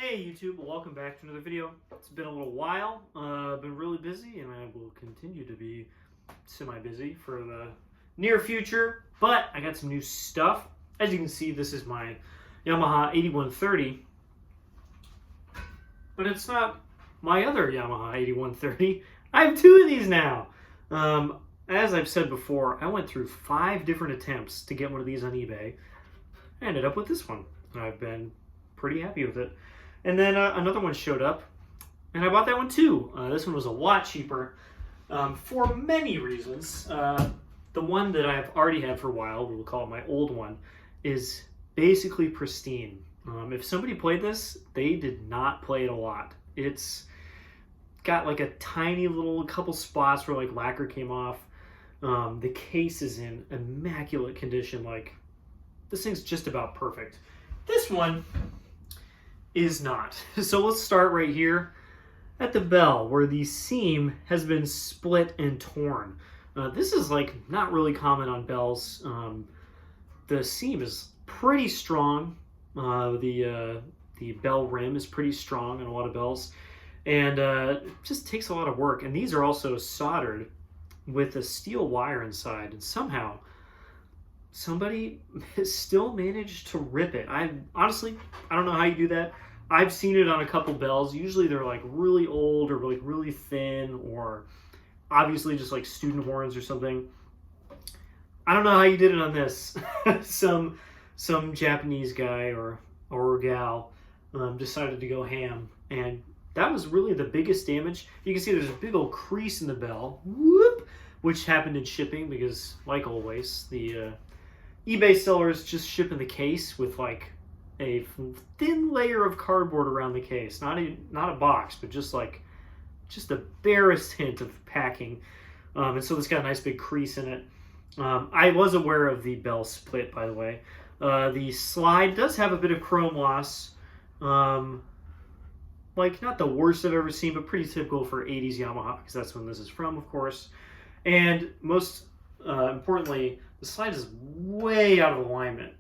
Hey YouTube, welcome back to another video. It's been a little while, I've been really busy and I will continue to be semi-busy for the near future, but I got some new stuff. As you can see, this is my Yamaha 8130, but it's not my other Yamaha 8130. I have two of these now. As I've said before, I went through 5 different attempts to get one of these on eBay. I ended up with this one. I've been pretty happy with it. And then another one showed up, and I bought that one too. This one was a lot cheaper for many reasons. The one that I've already had for a while, we'll call it my old one, is basically pristine. If somebody played this, they did not play it a lot. It's got like a tiny little couple spots where like lacquer came off. The case is in immaculate condition. Like, this thing's just about perfect. This one is not. So let's start right here at the bell where the seam has been split and torn. This is like not really common on bells. The seam is pretty strong. The bell rim is pretty strong on a lot of bells, and it just takes a lot of work. And these are also soldered with a steel wire inside, and somehow somebody still managed to rip it. I don't know how you do that. I've seen it on a couple bells. Usually they're like really old or like really thin, or obviously just like student horns or something. I don't know how you did it on this. some Japanese guy or gal decided to go ham, and that was really the biggest damage. You can see there's a big old crease in the bell, whoop, which happened in shipping because, like always, the eBay sellers just ship in the case with like a thin layer of cardboard around the case, not a box, but just the barest hint of packing, and so it's got a nice big crease in it. I was aware of the bell split, by the way. The slide does have a bit of chrome loss, like not the worst I've ever seen, but pretty typical for 80s Yamaha, because that's when this is from, of course. And most importantly, the slide is way out of alignment.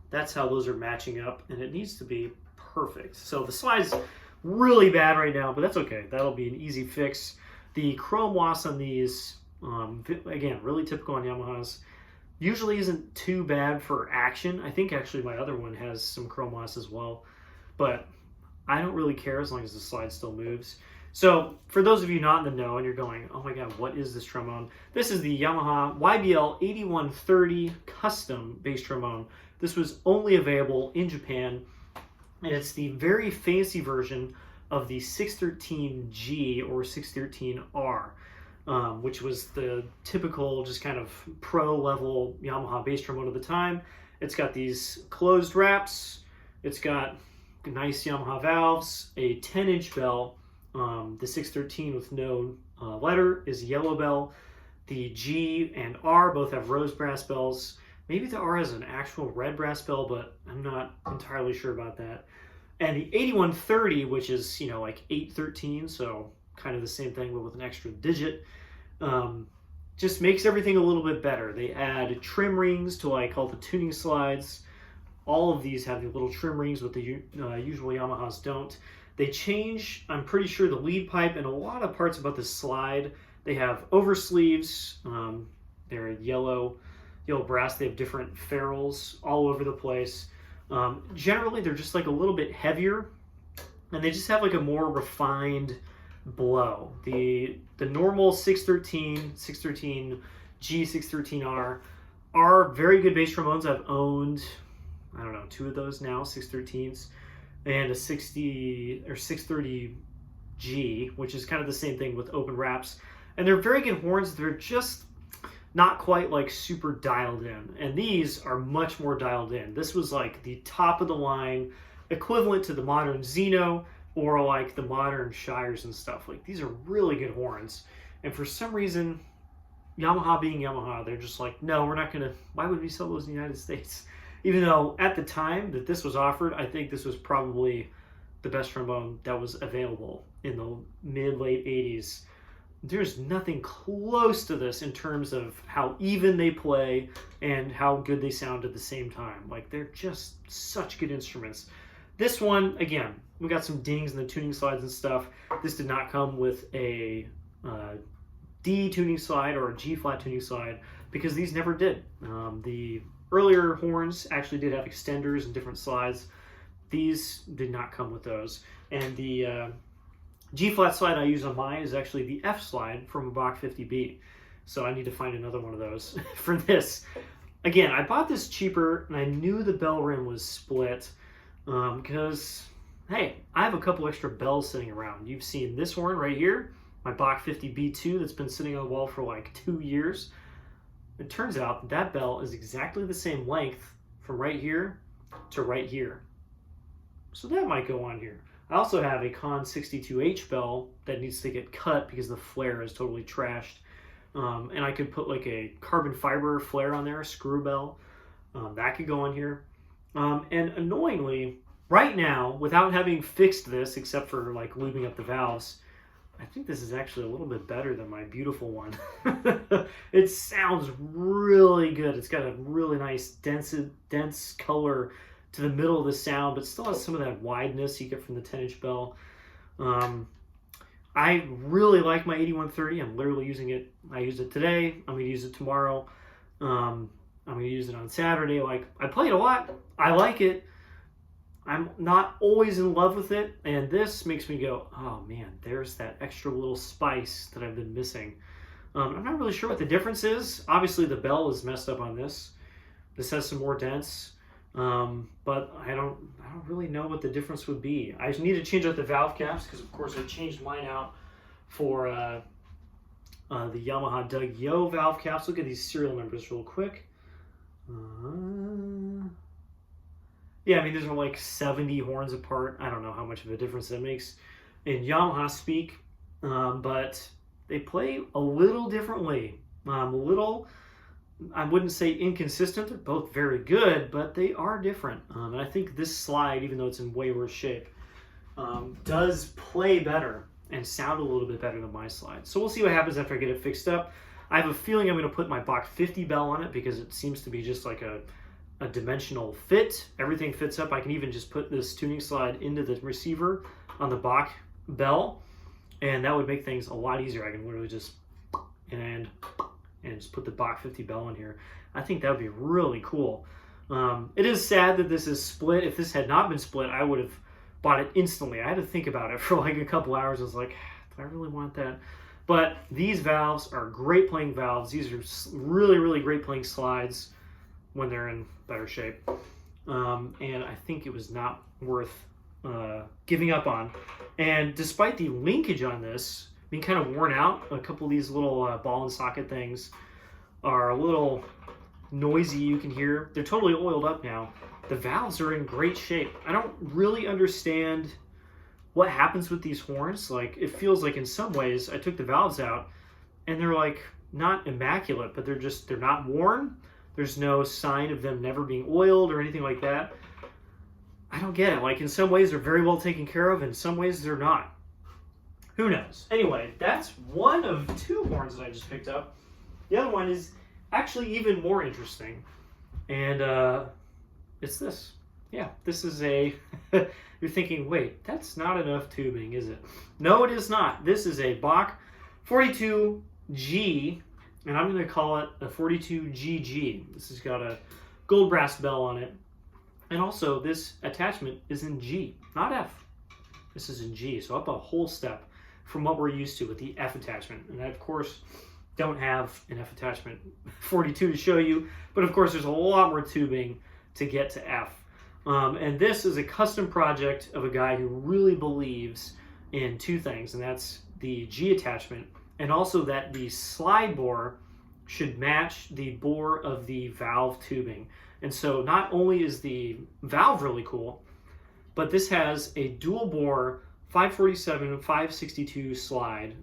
That's how those are matching up, and it needs to be perfect. So the slide's really bad right now, but that's okay. That'll be an easy fix. The chrome loss on these, again, really typical on Yamahas, usually isn't too bad for action. I think actually my other one has some chrome loss as well, but I don't really care as long as the slide still moves. So for those of you not in the know and you're going, oh my god, what is this trombone? This is the Yamaha YBL 8130 custom bass trombone. This was only available in Japan, and it's the very fancy version of the 613G or 613R, which was the typical just kind of pro level Yamaha bass trombone of the time. It's got these closed wraps, it's got nice Yamaha valves, a 10-inch bell. The 613 with no letter is yellow bell. The G and R both have rose brass bells. Maybe the R has an actual red brass bell, but I'm not entirely sure about that. And the 8130, which is, you know, like 813, so kind of the same thing, but with an extra digit, just makes everything a little bit better. They add trim rings to like all the tuning slides. All of these have the little trim rings, what the usual Yamahas don't. They change, I'm pretty sure, the lead pipe and a lot of parts about the slide. They have oversleeves. They're yellow brass. They have different ferrules all over the place. Generally, they're just like a little bit heavier, and they just have like a more refined blow. The normal 613, 613G, 613R are very good bass trombones. I've owned, I don't know, 2 of those now, 613s, and a 60 or 630G, which is kind of the same thing with open wraps. And they're very good horns. They're just not quite like super dialed in. And these are much more dialed in. This was like the top of the line, equivalent to the modern Xeno or like the modern Shires and stuff. Like, these are really good horns. And for some reason, Yamaha being Yamaha, they're just like, no, we're not gonna, why would we sell those in the United States? Even though at the time that this was offered, I think this was probably the best trombone that was available in the mid-late 80s. There's nothing close to this in terms of how even they play and how good they sound at the same time. Like, they're just such good instruments. This one, again, we got some dings in the tuning slides and stuff. This did not come with a D tuning slide or a G flat tuning slide because these never did. The earlier horns actually did have extenders and different slides. These did not come with those. And the G flat slide I use on mine is actually the F slide from a Bach 50B. So I need to find another one of those for this. Again, I bought this cheaper and I knew the bell rim was split because, hey, I have a couple extra bells sitting around. You've seen this horn right here, my Bach 50B2 that's been sitting on the wall for like 2 years. It turns out that bell is exactly the same length from right here to right here. So that might go on here. I also have a Con 62H bell that needs to get cut because the flare is totally trashed. And I could put like a carbon fiber flare on there, a screw bell. That could go on here. And annoyingly, right now, without having fixed this, except for like lubing up the valves, I think this is actually a little bit better than my beautiful one. It sounds really good. It's got a really nice dense color to the middle of the sound, but still has some of that wideness you get from the 10-inch bell. I really like my 8130. I'm literally using it. I used it today. I'm going to use it tomorrow. I'm going to use it on Saturday. Like, I play it a lot. I like it. I'm not always in love with it, and this makes me go, oh man, there's that extra little spice that I've been missing. I'm not really sure what the difference is. Obviously, the bell is messed up on this. This has some more dents, but I don't really know what the difference would be. I need to change out the valve caps because, of course, I changed mine out for the Yamaha Doug Yo valve caps. Look at these serial numbers real quick. Yeah, I mean, these are like 70 horns apart. I don't know how much of a difference that makes in Yamaha speak, but they play a little differently. I wouldn't say inconsistent. They're both very good, but they are different. And I think this slide, even though it's in way worse shape, does play better and sound a little bit better than my slide. So we'll see what happens after I get it fixed up. I have a feeling I'm going to put my Bach 50 bell on it because it seems to be just like a dimensional fit. Everything fits up. I can even just put this tuning slide into the receiver on the Bach bell, and that would make things a lot easier. I can literally just and just put the Bach 50 bell in here. I think that would be really cool. It is sad that this is split. If this had not been split, I would have bought it instantly. I had to think about it for like a couple hours. I was like, do I really want that? But these valves are great playing valves. These are really, really great playing slides when they're in better shape. And I think it was not worth giving up on. And despite the linkage on this being kind of worn out, a couple of these little ball and socket things are a little noisy, you can hear. They're totally oiled up now. The valves are in great shape. I don't really understand what happens with these horns. Like, it feels like in some ways I took the valves out and they're like not immaculate, but they're not worn. There's no sign of them never being oiled or anything like that. I don't get it. Like, in some ways they're very well taken care of, in some ways they're not. Who knows? Anyway, that's one of two horns that I just picked up. The other one is actually even more interesting. And it's this. Yeah, this is a... You're thinking, wait, that's not enough tubing, is it? No, it is not. This is a Bach 42G, and I'm going to call it a 42GG. This has got a gold brass bell on it. And also, this attachment is in G, not F. This is in G, so up a whole step from what we're used to with the F attachment. And I, of course, don't have an F attachment 42 to show you, but of course, there's a lot more tubing to get to F. And this is a custom project of a guy who really believes in two things, and that's the G attachment, and also that the slide bore should match the bore of the valve tubing. And so not only is the valve really cool, but this has a dual bore 547 562 slide,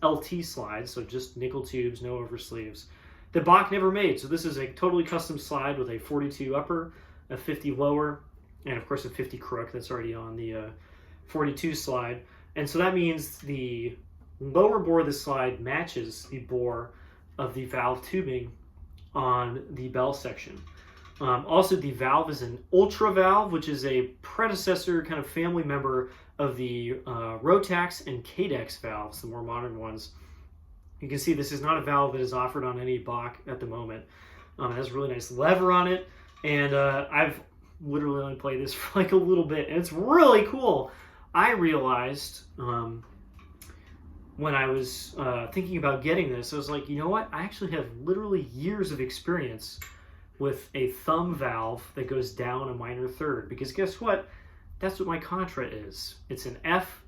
LT slide, so just nickel tubes, no oversleeves, that Bach never made. So this is a totally custom slide with a 42 upper, a 50 lower, and of course a 50 crook that's already on the 42 slide. And so that means the lower bore of the slide matches the bore of the valve tubing on the bell section. Also, the valve is an ultra valve, which is a predecessor, kind of family member of the Rotax and Cadex valves, the more modern ones. You can see this is not a valve that is offered on any Bach at the moment. It has a really nice lever on it, and I've literally only played this for like a little bit, and it's really cool. I realized when I was thinking about getting this, I was like, you know what? I actually have literally years of experience with a thumb valve that goes down a minor third, because guess what? That's what my contra is. It's an F,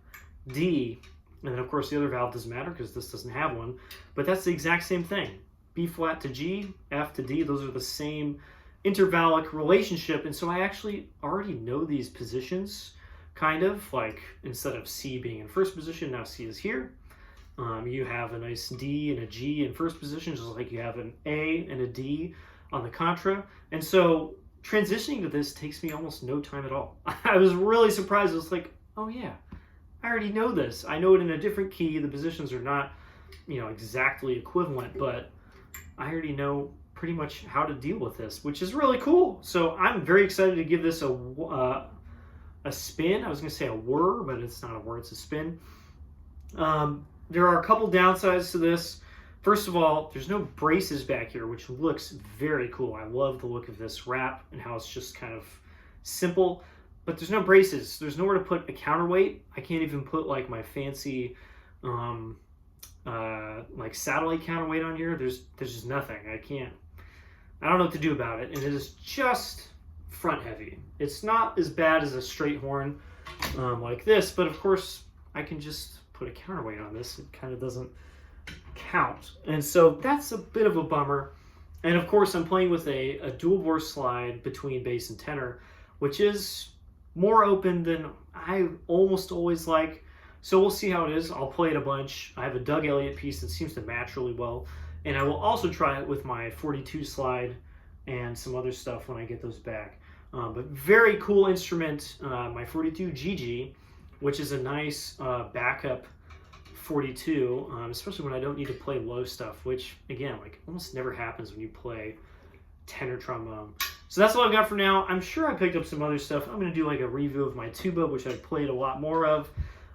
D, and then of course the other valve doesn't matter because this doesn't have one, but that's the exact same thing. B flat to G, F to D, those are the same intervallic relationship, and so I actually already know these positions, kind of, like instead of C being in first position, now C is here. You have a nice D and a G in first position, just like you have an A and a D on the contra, and so transitioning to this takes me almost no time at all. I was really surprised. I was like, oh yeah, I already know this. I know it in a different key. The positions are not, exactly equivalent, but I already know pretty much how to deal with this, which is really cool. So I'm very excited to give this a spin. I was going to say a whir, but it's not a whir, it's a spin. There are a couple downsides to this. First of all, there's no braces back here, which looks very cool. I love the look of this wrap and how it's just kind of simple, but there's no braces. There's nowhere to put a counterweight. I can't even put like my fancy like satellite counterweight on here. There's just nothing. I don't know what to do about it, and it is just front heavy. It's not as bad as a straight horn like this, but of course I can just put a counterweight on this. It kind of doesn't count, and so that's a bit of a bummer. And of course I'm playing with a dual bore slide between bass and tenor, which is more open than I almost always like, so we'll see how it is. I'll play it a bunch. I have a Doug Elliott piece that seems to match really well, and I will also try it with my 42 slide and some other stuff when I get those back. But very cool instrument, my 42 GG, which is a nice backup 42, especially when I don't need to play low stuff, which again, like almost never happens when you play tenor trombone. So that's all I've got for now. I'm sure I picked up some other stuff. I'm going to do like a review of my tuba, which I've played a lot more of.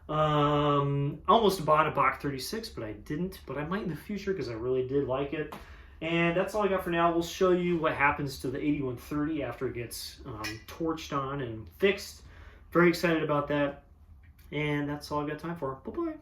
Almost bought a Bach 36, but I didn't, but I might in the future because I really did like it. And that's all I got for now. We'll show you what happens to the 8130 after it gets torched on and fixed. Very excited about that. And that's all I've got time for. Bye-bye.